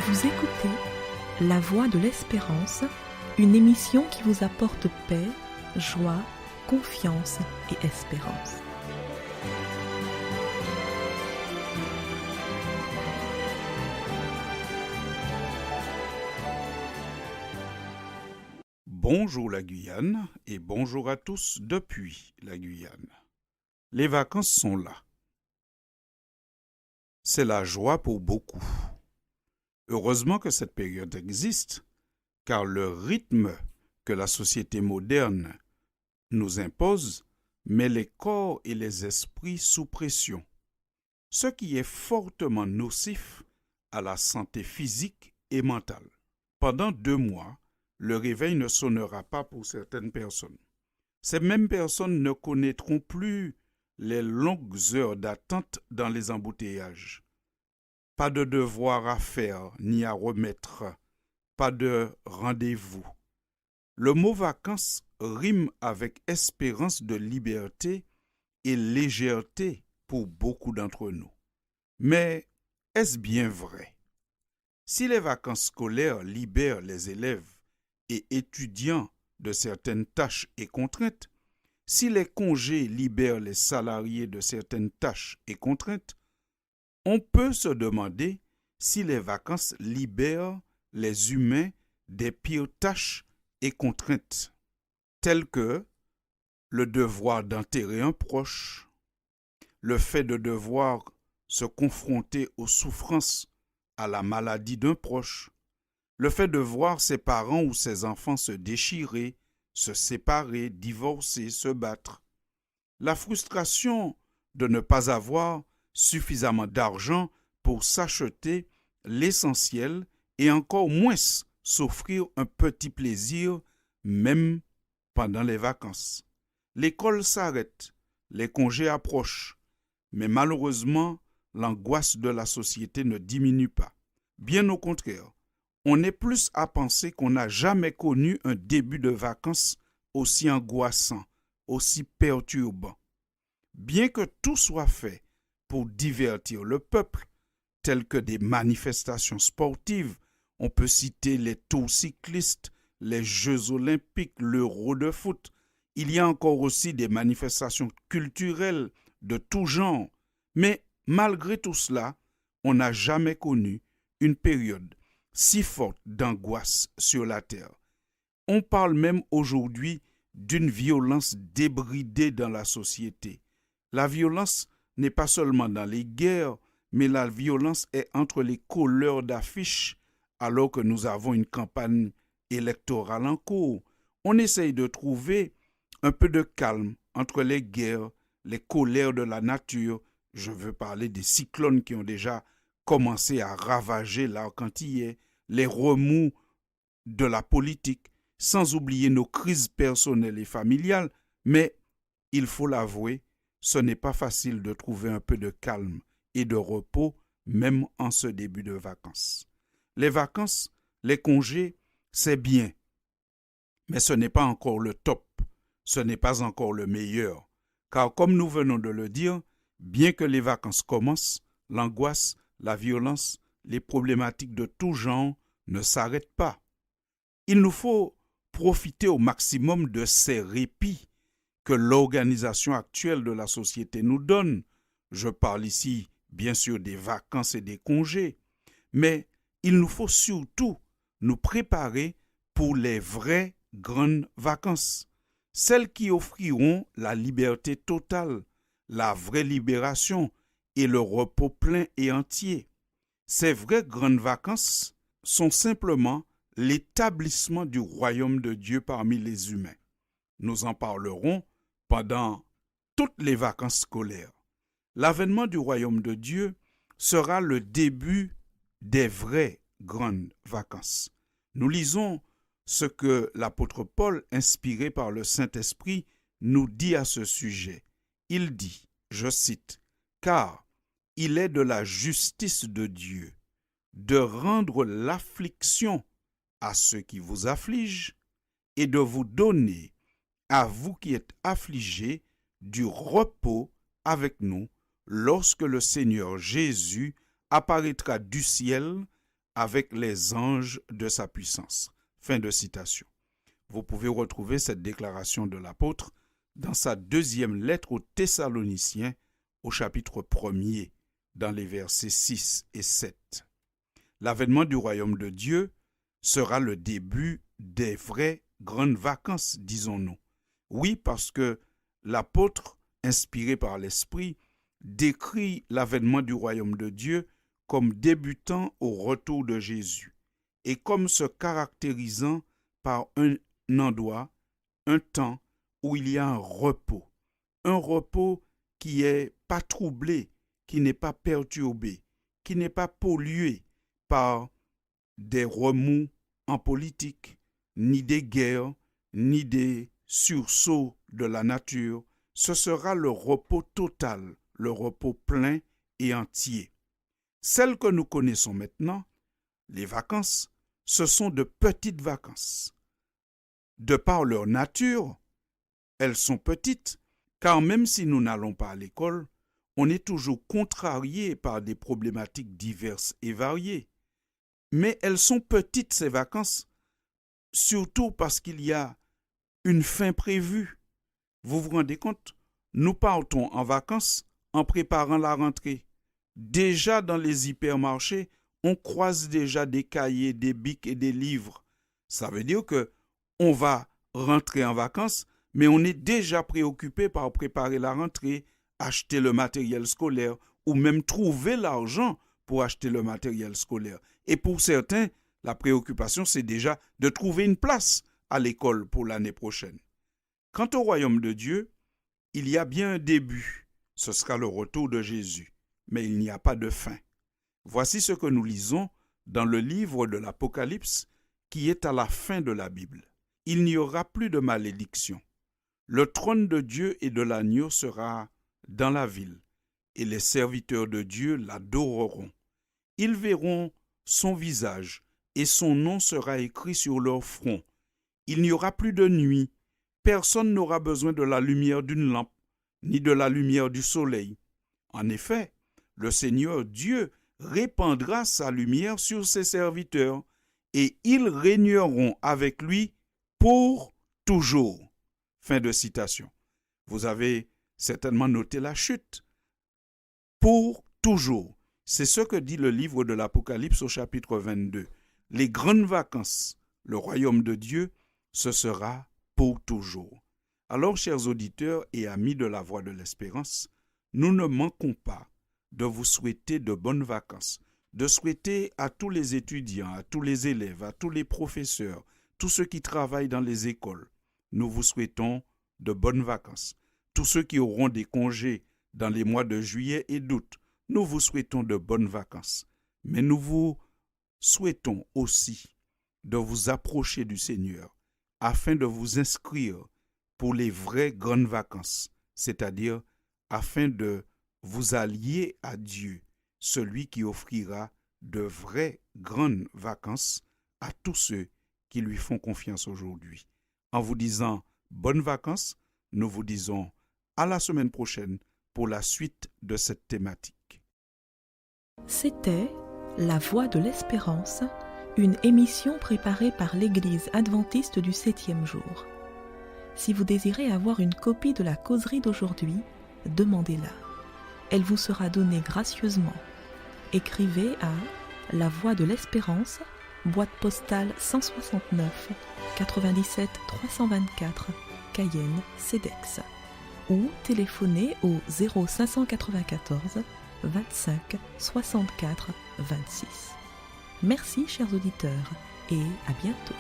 Vous écoutez La Voix de l'Espérance, une émission qui vous apporte paix, joie, confiance et espérance. Bonjour la Guyane et bonjour à tous depuis la Guyane. Les vacances sont là. C'est la joie pour beaucoup. Heureusement que cette période existe, car le rythme que la société moderne nous impose met les corps et les esprits sous pression, ce qui est fortement nocif à la santé physique et mentale. Pendant 2 mois, le réveil ne sonnera pas pour certaines personnes. Ces mêmes personnes ne connaîtront plus les longues heures d'attente dans les embouteillages. Pas de devoir à faire ni à remettre, pas de rendez-vous. Le mot vacances rime avec espérance de liberté et légèreté pour beaucoup d'entre nous. Mais est-ce bien vrai? Si les vacances scolaires libèrent les élèves et étudiants de certaines tâches et contraintes, si les congés libèrent les salariés de certaines tâches et contraintes, on peut se demander si les vacances libèrent les humains des pires tâches et contraintes, telles que le devoir d'enterrer un proche, le fait de devoir se confronter aux souffrances, à la maladie d'un proche, le fait de voir ses parents ou ses enfants se déchirer, se séparer, divorcer, se battre, la frustration de ne pas avoir suffisamment d'argent pour s'acheter l'essentiel et encore moins s'offrir un petit plaisir même pendant les vacances. L'école s'arrête, les congés approchent, mais malheureusement, l'angoisse de la société ne diminue pas. Bien au contraire, on est plus à penser qu'on n'a jamais connu un début de vacances aussi angoissant, aussi perturbant. Bien que tout soit fait pour divertir le peuple, telles que des manifestations sportives, on peut citer les tours cyclistes, les Jeux olympiques, l'Euro de foot. Il y a encore aussi des manifestations culturelles de tout genre. Mais malgré tout cela, on n'a jamais connu une période si forte d'angoisse sur la terre. On parle même aujourd'hui d'une violence débridée dans la société. La violence n'est pas seulement dans les guerres, mais la violence est entre les colleurs d'affiches alors que nous avons une campagne électorale en cours. On essaye de trouver un peu de calme entre les guerres, les colères de la nature. Je veux parler des cyclones qui ont déjà commencé à ravager l'arc antillais, les remous de la politique, sans oublier nos crises personnelles et familiales. Mais, il faut l'avouer, ce n'est pas facile de trouver un peu de calme et de repos, même en ce début de vacances. Les vacances, les congés, c'est bien, mais ce n'est pas encore le top, ce n'est pas encore le meilleur, car comme nous venons de le dire, bien que les vacances commencent, l'angoisse, la violence, les problématiques de tout genre ne s'arrêtent pas. Il nous faut profiter au maximum de ces répits que l'organisation actuelle de la société nous donne. Je parle ici, bien sûr, des vacances et des congés, mais il nous faut surtout nous préparer pour les vraies grandes vacances, celles qui offriront la liberté totale, la vraie libération et le repos plein et entier. Ces vraies grandes vacances sont simplement l'établissement du royaume de Dieu parmi les humains. Nous en parlerons pendant toutes les vacances scolaires. L'avènement du royaume de Dieu sera le début des vraies grandes vacances. Nous lisons ce que l'apôtre Paul, inspiré par le Saint-Esprit, nous dit à ce sujet. Il dit, je cite, « Car il est de la justice de Dieu de rendre l'affliction à ceux qui vous affligent et de vous donner, à vous qui êtes affligés, du repos avec nous lorsque le Seigneur Jésus apparaîtra du ciel avec les anges de sa puissance. Fin de citation. Vous pouvez retrouver cette déclaration de l'apôtre dans sa deuxième lettre aux Thessaloniciens, au chapitre 1er, dans les versets 6 et 7. L'avènement du royaume de Dieu sera le début des vraies grandes vacances, disons-nous. Oui, parce que l'apôtre, inspiré par l'Esprit, décrit l'avènement du royaume de Dieu comme débutant au retour de Jésus et comme se caractérisant par un endroit, un temps où il y a un repos qui n'est pas troublé, qui n'est pas perturbé, qui n'est pas pollué par des remous en politique, ni des guerres, ni des sursauts de la nature. Ce sera le repos total, le repos plein et entier. Celles que nous connaissons maintenant, les vacances, ce sont de petites vacances. De par leur nature, elles sont petites, car même si nous n'allons pas à l'école, on est toujours contrarié par des problématiques diverses et variées. Mais elles sont petites, ces vacances, surtout parce qu'il y a une fin prévue. Vous vous rendez compte? Nous partons en vacances en préparant la rentrée. Déjà dans les hypermarchés, on croise déjà des cahiers, des bics et des livres. Ça veut dire que on va rentrer en vacances, mais on est déjà préoccupé par préparer la rentrée, acheter le matériel scolaire ou même trouver l'argent pour acheter le matériel scolaire. Et pour certains, la préoccupation, c'est déjà de trouver une place à l'école pour l'année prochaine. Quant au royaume de Dieu, il y a bien un début. Ce sera le retour de Jésus, mais il n'y a pas de fin. Voici ce que nous lisons dans le livre de l'Apocalypse qui est à la fin de la Bible. Il n'y aura plus de malédiction. Le trône de Dieu et de l'agneau sera dans la ville, et les serviteurs de Dieu l'adoreront. Ils verront son visage, et son nom sera écrit sur leur front. Il n'y aura plus de nuit. Personne n'aura besoin de la lumière d'une lampe, ni de la lumière du soleil. En effet, le Seigneur Dieu répandra sa lumière sur ses serviteurs, et ils régneront avec lui pour toujours. Fin de citation. Vous avez certainement noté la chute. Pour toujours. C'est ce que dit le livre de l'Apocalypse au chapitre 22. Les grandes vacances, le royaume de Dieu, ce sera pour toujours. Alors, chers auditeurs et amis de la Voix de l'Espérance, nous ne manquons pas de vous souhaiter de bonnes vacances, de souhaiter à tous les étudiants, à tous les élèves, à tous les professeurs, tous ceux qui travaillent dans les écoles, nous vous souhaitons de bonnes vacances. Tous ceux qui auront des congés dans les mois de juillet et d'août, nous vous souhaitons de bonnes vacances. Mais nous vous souhaitons aussi de vous approcher du Seigneur afin de vous inscrire pour les vraies grandes vacances, c'est-à-dire afin de vous allier à Dieu, celui qui offrira de vraies grandes vacances à tous ceux qui lui font confiance aujourd'hui. En vous disant bonnes vacances, nous vous disons à la semaine prochaine pour la suite de cette thématique. C'était La Voix de l'Espérance, une émission préparée par l'Église adventiste du 7e jour. Si vous désirez avoir une copie de la causerie d'aujourd'hui, demandez-la. Elle vous sera donnée gracieusement. Écrivez à La Voix de l'Espérance, boîte postale 169 97 324, Cayenne, CEDEX, ou téléphonez au 0594 25 64 26. Merci chers auditeurs et à bientôt.